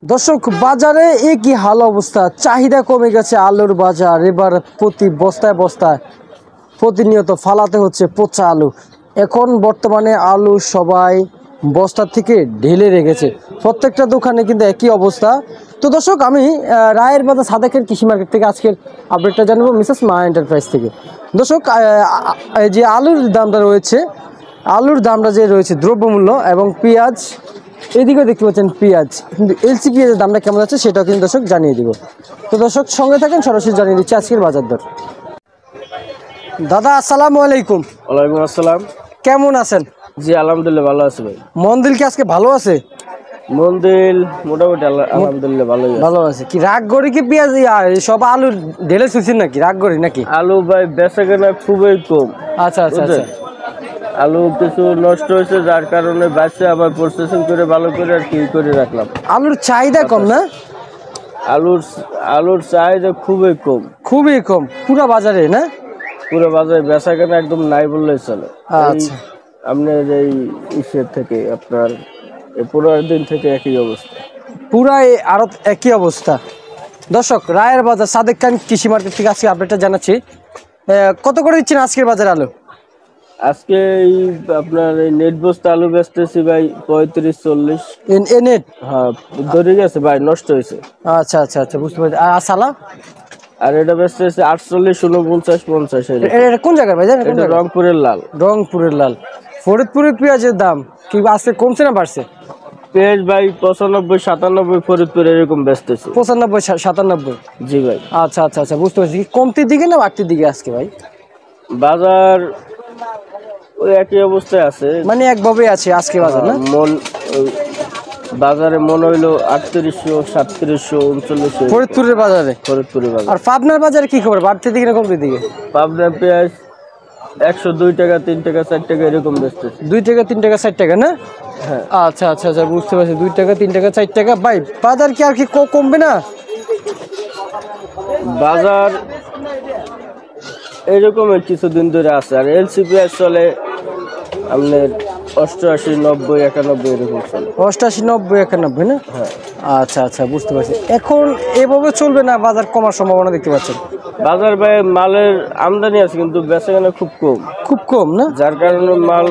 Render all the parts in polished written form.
দর্শক বাজারে কি হাল অবস্থা, চাহিদা কমে গেছে আলুর বাজার। এবার প্রতি বস্তায় বস্তায় প্রতিনিয়ত ফালাতে হচ্ছে পচা আলু। এখন বর্তমানে আলু সবাই বস্তা থেকে ঢেলে রেখেছে, প্রত্যেকটা দোকানে কিন্তু একই অবস্থা। তো দর্শক আমি রায়ের বাজার সাদেকের কৃষি মার্কেট থেকে আজকের আপডেটটা জানবো মিসেস মা এন্টারপ্রাইজ থেকে। দর্শক যে আলুর দামটা রয়েছে, আলুর দামটা যে রয়েছে দ্রব্যমূল্য এবং পেঁয়াজ, এদিকেও দেখতে পাচ্ছেন পেঁয়াজ, কিন্তু এলসি পেঁয়াজের দামটা কেমন আছে সেটাও কিন্তু দর্শক জানিয়ে দিব। তো দর্শক সঙ্গে থাকেন, সরাসরি জানিয়ে দিচ্ছি আজকের বাজার দর। দাদা আসসালামু আলাইকুম। ওয়ালাইকুম আসসালাম। কেমন আছেন? জি আলহামদুলিল্লাহ ভালো আছি ভাই। মন্দির কি আজকে ভালো আছে? মন্দির মোটামুটি আলহামদুলিল্লাহ ভালোই আছে। ভালো আছে কি? রাগ গড়ি কি পেঁয়াজ সব আলু ঢেলে শুনছেন নাকি? রাগ গড়ি নাকি? আলু ভাই বেচা কেনা খুবই কম। আচ্ছা আচ্ছা আচ্ছা। আলু কিছু নষ্ট হয়েছে, যার কারণে বাচ্চা আবার প্রসেসিং করে ভালো করে আর কি করে রাখলাম। আলুর চাহিদা কম না? আলুর চাহিদা খুবই কম, খুবই কম পুরো বাজারে না? পুরো বাজারে বেচা কেনা একদম নাই বললেই চলে। আচ্ছা, আপনার এই ইসের থেকে আপনার এই 15 দিন থেকে একই অবস্থা, পুরাই আরো একই অবস্থা। দর্শক রায়ের বাজার সাদেক খান কৃষি মার্কেট থেকে আজকে আপডেটটা জানাচ্ছি। কত করে দিচ্ছেন আজকের বাজার আলু? আজকে এই আপনার এই নেট বস্তা আলু বেচতেছি ভাই 35-40। নেট? হ্যাঁ ধরে গেছে ভাই, নষ্ট হয়েছে। আচ্ছা আচ্ছা আচ্ছা, বুঝতে পারছি। আর সালা? আর এটা বেচতেছে 48, 49, 50। এটা কোন জায়গার ভাই জানেন? এটা রংপুরের লাল। রংপুরের লাল। ফরিদপুরের পেঁয়াজের দাম কি আজকে কমছে না বাড়ছে? পেঁয়াজ ভাই 95, 97 ফরিদপুর এরকম বেচতেছে। 95, 97? জি ভাই। আচ্ছা আচ্ছা আচ্ছা, বুঝতে পারছি। কমতির দিকে না বাড়তির দিকে আজকে ভাই? বাজার ওই একই অবস্থায় আছে, মানে একভাবে আছে আজকে বাজার না? বাজারে মন হইলো 3800, 3700, 3900 ফরিদপুরের বাজারে। ফরিদপুরের বাজার। আর পাবনার বাজারে কি খবর, বাড়তির দিকে না কমতির দিকে? পাবনার পেঁয়াজ 102 টাকা, 3 টাকা, 4 টাকা এরকম বেচতেছে। 2 টাকা, 3 টাকা, 4 টাকা না? হ্যাঁ। আচ্ছা আচ্ছা আচ্ছা, বুঝতে পারছি। 2 টাকা, 3 টাকা, 4 টাকা। ভাই বাজার কি আর কি কমবে না? বাজার এরকমই কিছুদিন ধরে আছে। আর এলসি পেঁয়াজ চলে আপনার 88, 90, 91 এরকম চলে। 88, 90, 91 না? হ্যাঁ। আচ্ছা আচ্ছা, বুঝতে পারছি। এখন এভাবে চলবে না, বাজার কমার সম্ভাবনা দেখতে পাচ্ছেন? বাজার ভাই মালের আমদানি আছে কিন্তু বেচাকেনা খুব কম, খুব কম না? যার কারণে মাল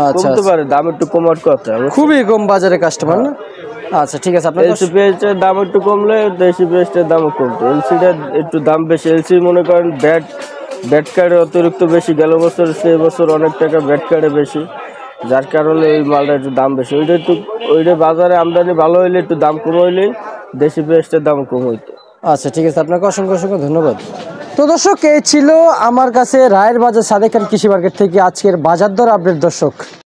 আচ্ছা কমতে পারে, দাম একটু কমার কথা। খুবই কম বাজারে কাস্টমার না? আচ্ছা ঠিক আছে। আপনার এলসি পেঁয়াজের দাম একটু কমলে দেশি পেঁয়াজটার দামও কমতো। এলসিটা একটু দাম বেশি। এলসি মনে করেন ব্যাট কার্ডে অতিরিক্ত বেশি, গেল বছর সে বছর অনেক টাকা ব্যাট কার্ডে বেশি, যার কারণে এই মালটা একটু দাম বেশি। ওইটা বাজারে আমদানি ভালো হইলে একটু দাম কম হইলেই দেশি পেঁয়াজটার দাম কম হইতো। আচ্ছা ঠিক আছে, আপনাকে অসংখ্য অসংখ্য ধন্যবাদ। তো দর্শক এই ছিল আমার কাছে রায়ের বাজার সাদেক খান কৃষি মার্কেট থেকে আজকের বাজার দর আপডেট। দর্শক